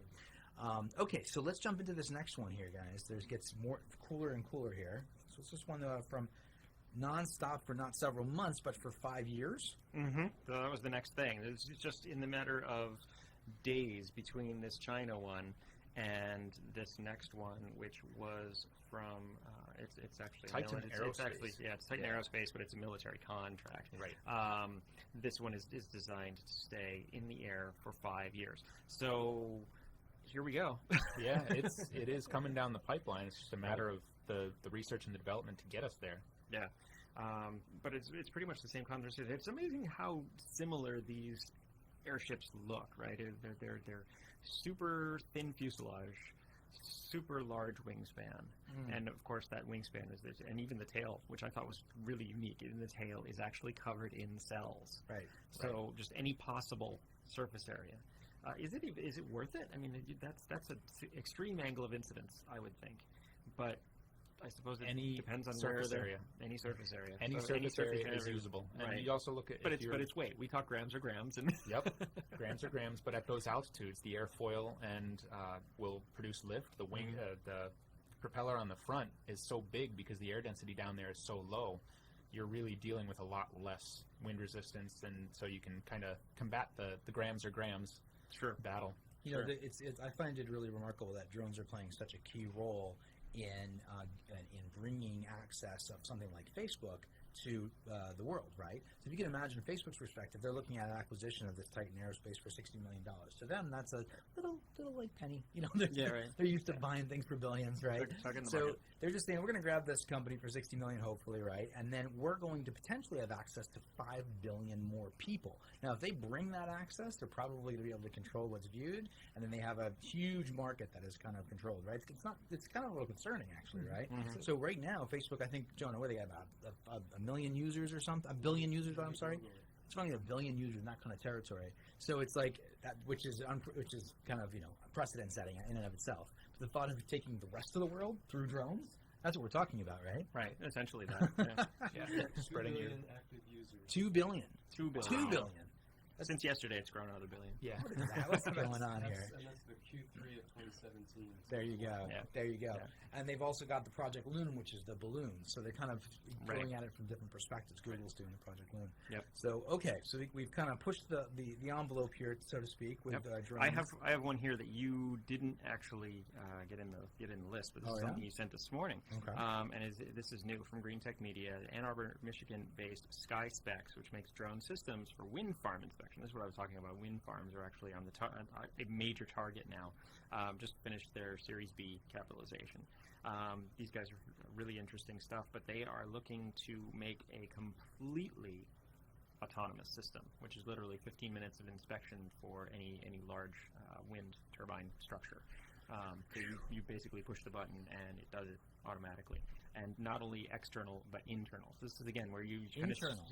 S4: Okay, so let's jump into this next one here, guys. Gets more cooler and cooler here. So it's this one from nonstop for not several months, but for 5 years.
S1: So that was the next thing. It's just in the matter of days between this China one and this next one, which was from it's actually
S3: Titan Aerospace.
S1: It's Titan Aerospace, but it's a military contract.
S3: Right.
S1: This one is designed to stay in the air for 5 years. So here we go.
S3: Yeah, it is coming down the pipeline. It's just a matter of the research and the development to get us there.
S1: Yeah, but it's pretty much the same conversation. It's amazing how similar these airships look, right? They're super thin fuselage, super large wingspan, and of course that wingspan is this, and even the tail, which I thought was really unique. In the tail is actually covered in cells,
S4: right?
S1: So just any possible surface area. Is it worth it? I mean, that's an extreme angle of incidence, I would think, but I suppose it depends on
S3: surface area.
S1: Any surface area.
S3: Any surface area is usable. And
S1: right.
S3: you also look at...
S1: But it's weight. We talk grams or grams. And
S3: Yep, grams or grams. But at those altitudes, the airfoil will produce lift. The wing, the propeller on the front is so big because the air density down there is so low. You're really dealing with a lot less wind resistance, and so you can kind of combat the grams or grams battle.
S4: You know, I find it really remarkable that drones are playing such a key role in bringing access of something like Facebook to the world, right? So if you can imagine Facebook's perspective, they're looking at an acquisition of this Titan Aerospace for $60 million. To them, that's a little like penny. You know, they're used to buying things for billions, right? So they're just saying, we're going to grab this company for $60 million, hopefully, right? And then we're going to potentially have access to 5 billion more people. Now, if they bring that access, they're probably going to be able to control what's viewed, and then they have a huge market that is kind of controlled, right? It's kind of a little concerning, actually, right? So right now, Facebook, I think, Jonah, what do they got, about a million users or something? A billion users, I'm sorry? It's only a billion users in that kind of territory. So it's like that, which is kind of, precedent setting in and of itself. But the thought of taking the rest of the world through drones, that's what we're talking about, right?
S1: Right, essentially that.
S3: Yeah. Spreading
S7: 2 billion active users.
S4: 2 billion.
S1: 2 billion.
S4: 2 billion.
S1: Since yesterday, it's grown another billion.
S3: Yeah.
S4: What's going on here?
S7: And that's the Q3 of 2017.
S4: There you go.
S1: Yeah.
S4: There you go.
S1: Yeah.
S4: And they've also got the Project Loon, which is the balloon. So they're kind of going at it from different perspectives. Google's doing the Project Loon.
S1: Yep.
S4: So, okay. So we've kind of pushed the envelope here, so to speak, with drones.
S1: I have one here that you didn't actually get in the list, but this is something you sent this morning.
S4: Okay.
S1: And this is new from Green Tech Media, Ann Arbor, Michigan-based Sky Specs, which makes drone systems for wind farm inspection. This is what I was talking about. Wind farms are actually on a major target now. Just finished their Series B capitalization. These guys are really interesting stuff, but they are looking to make a completely autonomous system, which is literally 15 minutes of inspection for any large wind turbine structure. So you basically push the button and it does it automatically, and not only external but internal. So this is again where you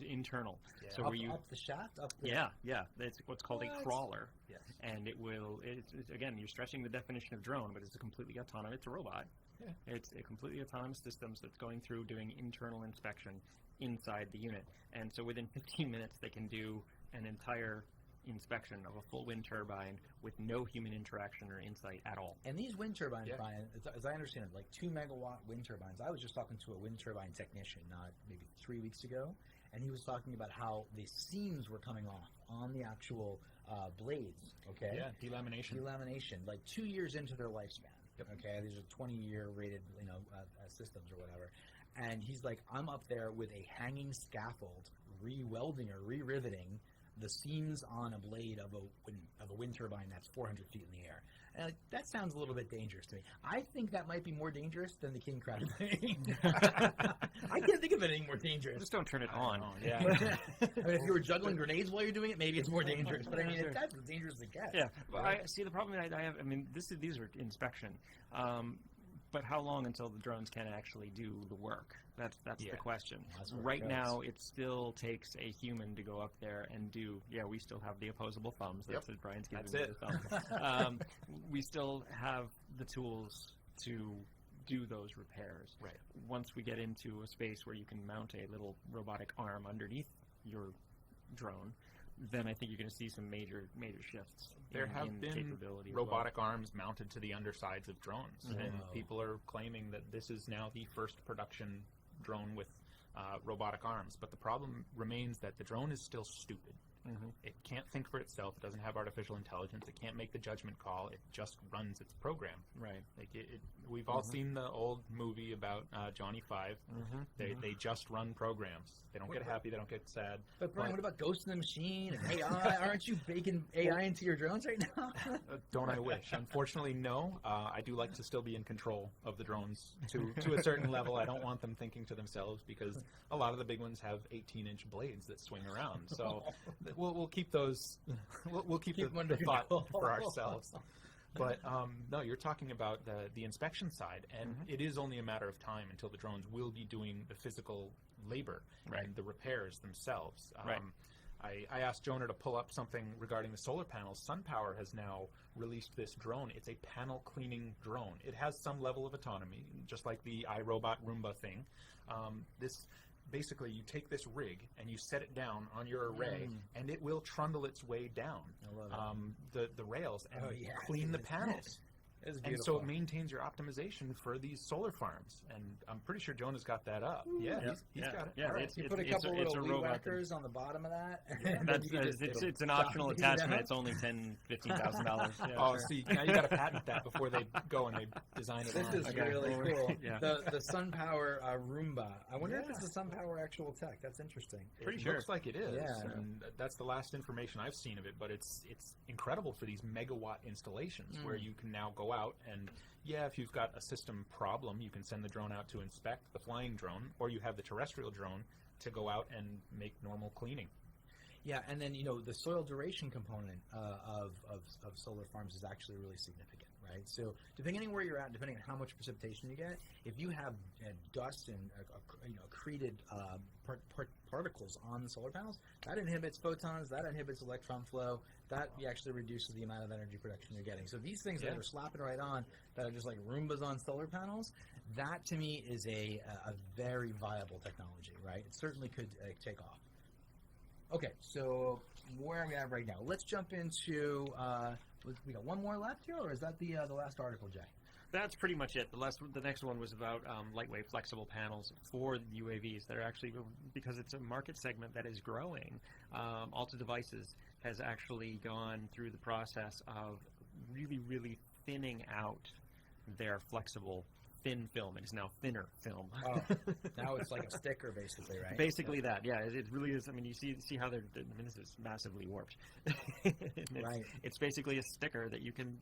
S1: internal.
S2: Yeah.
S1: So where you
S2: up the shaft, up the
S1: yeah, it's what's called a crawler.
S2: Yes.
S1: And it will. It's again, you're stretching the definition of drone, but it's a completely autonomous. It's a robot.
S3: Yeah.
S1: It's a completely autonomous system, so it's going through doing internal inspection inside the unit, and so within 15 minutes they can do an entire inspection of a full wind turbine with no human interaction or insight at all.
S2: And these wind turbines, Brian, as I understand it, like 2 megawatt wind turbines. I was just talking to a wind turbine technician maybe 3 weeks ago, and he was talking about how the seams were coming off on the actual blades. Okay.
S3: Yeah, delamination.
S2: Like 2 years into their lifespan. Yep. Okay, these are 20-year rated, systems or whatever. And he's like, I'm up there with a hanging scaffold, re-welding or re-riveting the seams on a blade of a wind turbine that's 400 feet in the air. And that sounds a little bit dangerous to me. I think that might be more dangerous than the king crab thing. I can't think of anything more dangerous.
S1: Just don't turn it on.
S2: Yeah. I mean, if you were juggling grenades while you're doing it, maybe it's more dangerous. But I mean, that's as dangerous as it gets.
S1: Yeah. Well, I see the problem I have. I mean, these are inspection. But how long until the drones can actually do the work? That's the question. Right now, it still takes a human to go up there and do. Yeah, we still have the opposable thumbs. That's what Brian's giving me the thumb. We still have the tools to do those repairs.
S3: Right.
S1: Once we get into a space where you can mount a little robotic arm underneath your drone, then I think you're going to see some major shifts.
S3: There have been robotic arms mounted to the undersides of drones, and people are claiming that this is now the first production drone with robotic arms. But the problem remains that the drone is still stupid. Mm-hmm. It can't think for itself. It doesn't have artificial intelligence. It can't make the judgment call. It just runs its program.
S1: Right.
S3: Like we've all seen the old movie about Johnny Five. Mm-hmm. They just run programs. They don't get happy. They don't get sad.
S2: But Brian, what about Ghost in the Machine and AI? Aren't you baking AI into your drones right now?
S3: Don't I wish? Unfortunately, no. I do like to still be in control of the drones to a certain level. I don't want them thinking to themselves because a lot of the big ones have 18-inch blades that swing around. So we'll keep those. We'll keep the thought for ourselves. But no, you're talking about the inspection side, and it is only a matter of time until the drones will be doing the physical labor and the repairs themselves. I asked Jonah to pull up something regarding the solar panels. SunPower has now released this drone. It's a panel cleaning drone. It has some level of autonomy, just like the iRobot Roomba thing. Basically, you take this rig and you set it down on your array, and it will trundle its way down the rails and clean the panels. And so it maintains your optimization for these solar farms. And I'm pretty sure Jonah's got that up. Yeah, he's got it.
S2: Yeah, you put a couple little weed whackers on the bottom of that.
S1: It's an optional attachment. It's only $10,000-$15,000.
S3: See, now you got to patent that before they go and they design it.
S2: This is really cool. The SunPower Roomba. I wonder if it's the SunPower actual tech. That's interesting.
S3: Pretty sure. Looks like it is. Yeah. And that's the last information I've seen of it. But it's incredible for these megawatt installations where you can now go out and if you've got a system problem, you can send the drone out to inspect the flying drone, or you have the terrestrial drone to go out and make normal cleaning.
S2: Yeah, and then the soil duration component of solar farms is actually really significant, right? So depending on where you're at, depending on how much precipitation you get, if you have dust and accreted particles on the solar panels, that inhibits photons, that inhibits electron flow, that actually reduces the amount of energy production you're getting. So these things that are slapping right on, that are just like Roombas on solar panels, that to me is a very viable technology, right? It certainly could take off. Okay, so where are we at right now? Let's jump into, we got one more left here, or is that the last article, Jay?
S1: That's pretty much it. The next one was about lightweight flexible panels for UAVs. They're actually, because it's a market segment that is growing, Alta Devices has actually gone through the process of really, really thinning out their flexible thin film. It is now thinner film.
S2: Now it's like a sticker, basically, right?
S1: Basically that, yeah. It really is. I mean, you see how they're. I mean, this is massively warped. It's basically a sticker that you can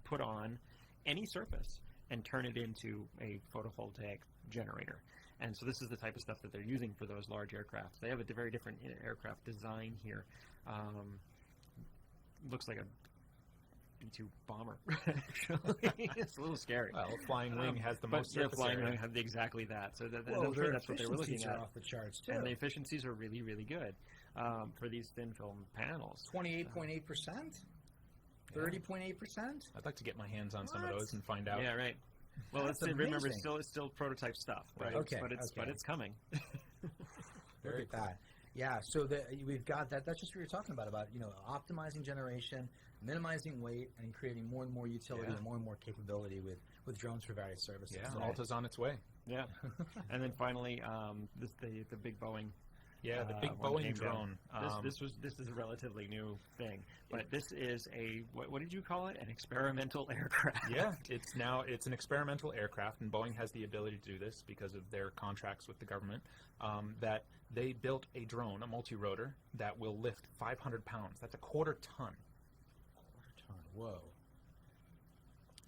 S1: put on any surface and turn it into a photovoltaic generator. And so this is the type of stuff that they're using for those large aircraft. They have a very different aircraft design here. Looks like a B-2 bomber, actually. It's a little scary.
S3: Well, Flying Wing has the most surface
S1: Flying
S3: area.
S1: Wing had exactly that. So I'm
S2: Well,
S1: sure that's what they were looking at.
S2: off the charts, too.
S1: And the efficiencies are really, really good for these thin film panels.
S2: 28.8%? 30.8%?
S3: I'd like to get my hands on some of those and find out.
S1: Yeah, right. Well,
S2: That's
S1: remember,
S2: amazing.
S1: it's still prototype stuff, right?
S2: Okay,
S1: But it's coming.
S2: Look at that. Yeah, so we've got that. That's just what you're talking about optimizing generation, minimizing weight, and creating more and more utility and more capability with drones for various services.
S3: Yeah, Alta's on its way.
S1: Yeah. And then finally, the big Boeing.
S3: Yeah, the big
S1: one
S3: Boeing
S1: came
S3: drone.
S1: down. This is a relatively new thing, but this is what did you call it? An experimental aircraft.
S3: Yeah, it's an experimental aircraft, and Boeing has the ability to do this because of their contracts with the government. That they built a drone, a multi-rotor, that will lift 500 pounds. That's a quarter ton.
S2: Whoa.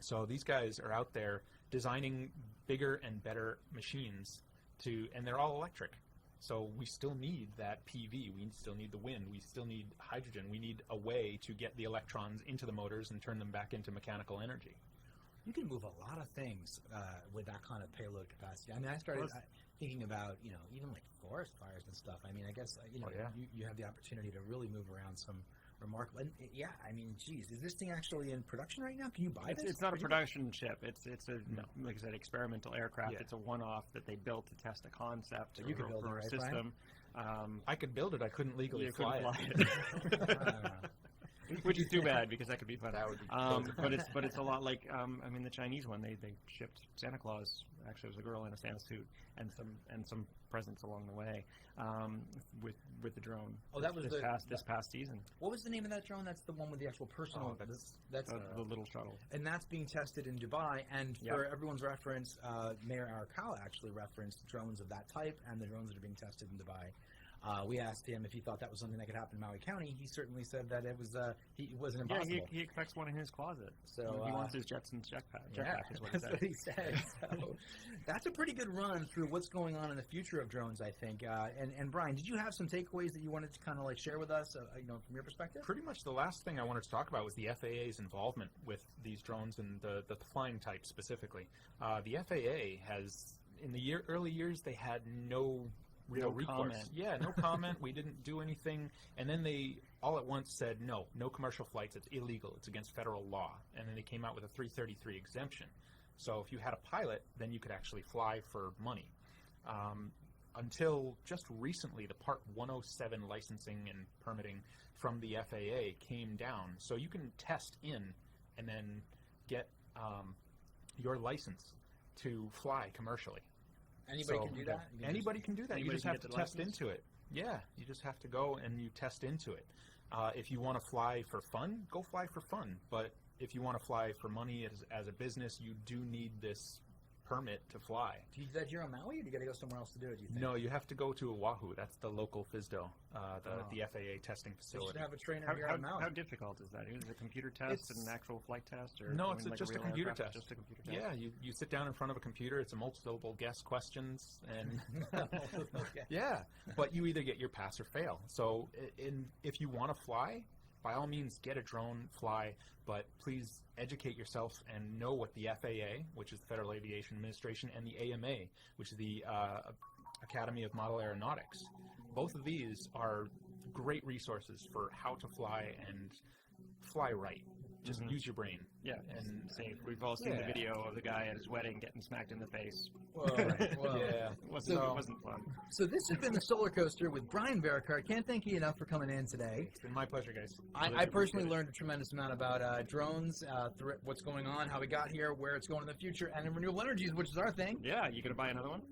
S3: So these guys are out there designing bigger and better machines and they're all electric. So we still need that PV, we still need the wind, we still need hydrogen, we need a way to get the electrons into the motors and turn them back into mechanical energy.
S2: You can move a lot of things with that kind of payload capacity. I mean, I started thinking about, even like forest fires and stuff. I mean, I guess, you have the opportunity to really move around some remarkable, I mean, geez, is this thing actually in production right now? Can you buy this?
S1: It's not a production ship. It's like I said, experimental aircraft. Yeah. It's a one-off that they built to test a concept
S2: you could build
S1: for a system.
S3: I could build it. I couldn't legally fly
S1: it. Which is too bad because that could be fun.
S3: That would be
S1: but it's a lot like the Chinese one. They shipped Santa Claus. Actually, it was a girl in a Santa suit and some presents along the way with the drone.
S2: Oh, that was
S1: this past season.
S2: What was the name of that drone? That's the one with the actual personal.
S1: Oh, that's the little shuttle.
S2: And that's being tested in Dubai. And for everyone's reference, Mayor Arakala actually referenced drones of that type and the drones that are being tested in Dubai. We asked him if he thought that was something that could happen in Maui County. He certainly said that it wasn't impossible.
S1: Yeah, he expects one in his closet.
S2: So
S1: he wants his Jetsons jetpack. Is what
S2: that's what he said. So that's a pretty good run through what's going on in the future of drones, I think. And Brian, did you have some takeaways that you wanted to kind of share with us, from your perspective?
S3: Pretty much the last thing I wanted to talk about was the FAA's involvement with these drones and the flying type specifically. The FAA has, in the early years, they had no real recourse.
S1: Comment.
S3: Yeah, no comment. We didn't do anything. And then they all at once said, no commercial flights. It's illegal. It's against federal law. And then they came out with a 333 exemption. So if you had a pilot, then you could actually fly for money. Until just recently, the Part 107 licensing and permitting from the FAA came down. So you can test in and then get your license to fly commercially.
S2: Anybody can do that?
S3: Anybody can do that. You just have to test into it. Yeah, you just have to go and you test into it. If you want to fly for fun, go fly for fun. But if you want to fly for money as a business, you do need this permit to fly.
S2: Do you do that here on Maui, or do you got to go somewhere else to do it, do you think?
S3: No, you have to go to Oahu. That's the local FSDO, the FAA testing facility.
S2: You should have a trainer here on Maui.
S1: How difficult is that? Is it a computer test and an actual flight test? Or
S3: no, it's just a computer test.
S1: Just a computer test?
S3: Yeah, you sit down in front of a computer. It's a multiple guess questions. And
S2: okay.
S3: Yeah, but you either get your pass or fail. So if you want to fly, by all means, get a drone, fly, but please educate yourself and know what the FAA, which is the Federal Aviation Administration, and the AMA, which is the Academy of Model Aeronautics. Both of these are great resources for how to fly and fly right. Just use your brain.
S1: Yeah, and safe. We've all seen the video of the guy at his wedding getting smacked in the face.
S2: Whoa.
S1: Yeah, it wasn't fun.
S2: So this has been the Solar Coaster with Brian Verkaart. Can't thank you enough for coming in today.
S3: It's been my pleasure, guys.
S2: I personally learned a tremendous amount about drones, what's going on, how we got here, where it's going in the future, and in renewable energies, which is our thing.
S1: Yeah, you gonna buy another one?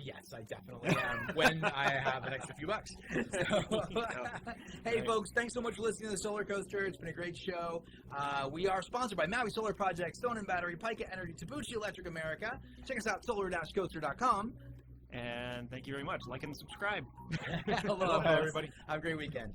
S2: Yes, I definitely am, when I have an extra few bucks. Hey, folks, thanks so much for listening to the Solar Coaster. It's been a great show. We are sponsored by Maui Solar Project, Stone and Battery, Pika Energy, Tabuchi Electric America. Check us out, solar-coaster.com.
S1: And thank you very much. Like and subscribe.
S2: Hello, everybody. Have a great weekend.